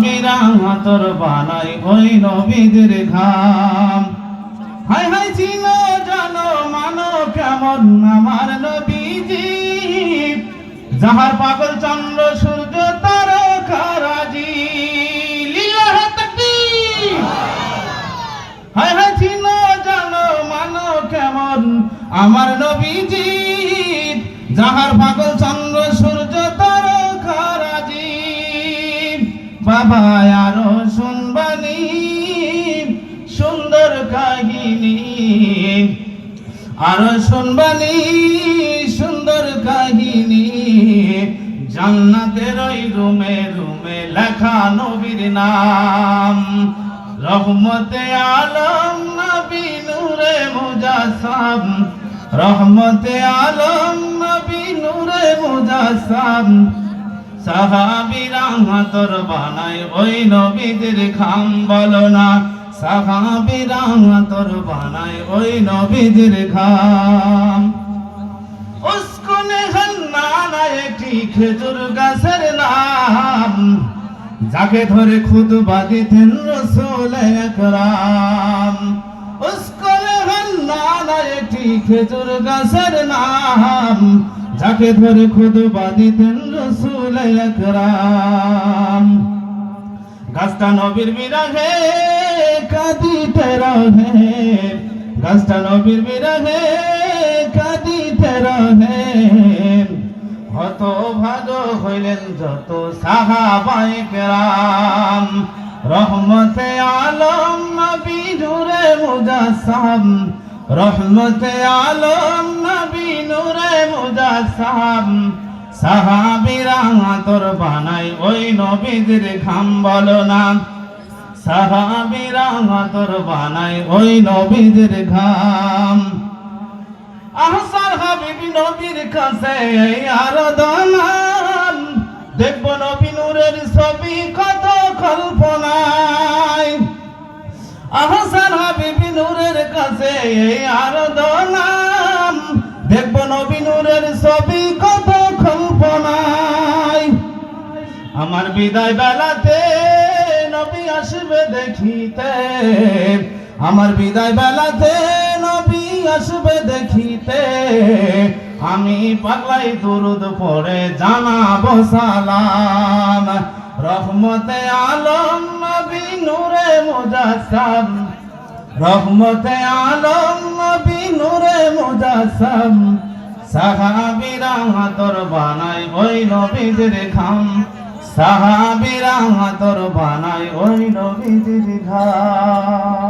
সাহাবীরা তোর বানাই ওই নবীদের ঘাম। হাই হাই চিনো জানো মানো কেমন আমার নবীজি, যাহার পাগল চন্দ্র সূর্য তারকারাজি। লিল্লাহ তাকবীর। হাই হাই চিনো জানো মানো কেমন আমার নবীজি, যাহার পাগল চন্দ্র সূর্য তারকারাজি। বাবা আরো শুনবানি সুন্দর কাহিনী, আরো শুনবানি সুন্দর কাহিনী। জান্নাতের ওই রুমে রুমে লেখা নবীর নাম। রহমতে আলম নবী নূরে মুজাসসাম, রহমতে আলম নবী নূরে মুজাসসাম। সাহাবীরা তোর বানাই ওই নবীদের ঘাম। বলো না সাহাবীরা তোর বানাই ওই নবীদের ঘাম। উসকনে হান্নানা একটি খেজুর গাছের নাম, যাকে ধরে খুতবা দিতেন রাসূল আকরাম। উসকনে হান্নানা একটি খেজুর গাছের নাম, যাকে ধরে খুতবা দিতেন রাসূল আকরাম। গাছটা নবীর বিরহে কাঁদিতে রহে, গাছটা নবীর বিরহে কাঁদিতে রহে। হতভাগ হইলেন যত সাহাবায়ে কেরাম। রহমতে আলম নবী নূরে মুজাসসাম, রহমতে আলম নবী নূরে মুজাসসাম। সাহাবীরা তোর বানাই ওই নবীদের ঘাম। বলো না সাহাবীরা তোর বানাই ওই নবীদের ঘাম। আহসান হাবিব নবীর কাছে আরাধনাম, দেখবো নবী নূরের ছবি কত কল্পনায়। আহসান হাবিব নূরের কাছে আরাধনাম, দেখবো নবী নূরের ছবি কত কল্পনায়। আমার বিদায় বেলাতে নবী আসবে দেখিতে, আমার বিদায় বেলাতে নবী আসবে দেখিতে। আমি পাগলাই দুরুদ পড়ে জানাবো সালাম। রহমতে আলম নবী নূরে মুজাসসাম, রহমতে আলম নবী নূরে মুজাসসাম। সাহাবীরা তোর বানাই ওই নবীদের ঘাম, সাহাবীরা তোর বানাই ওই নবীদের ঘাম।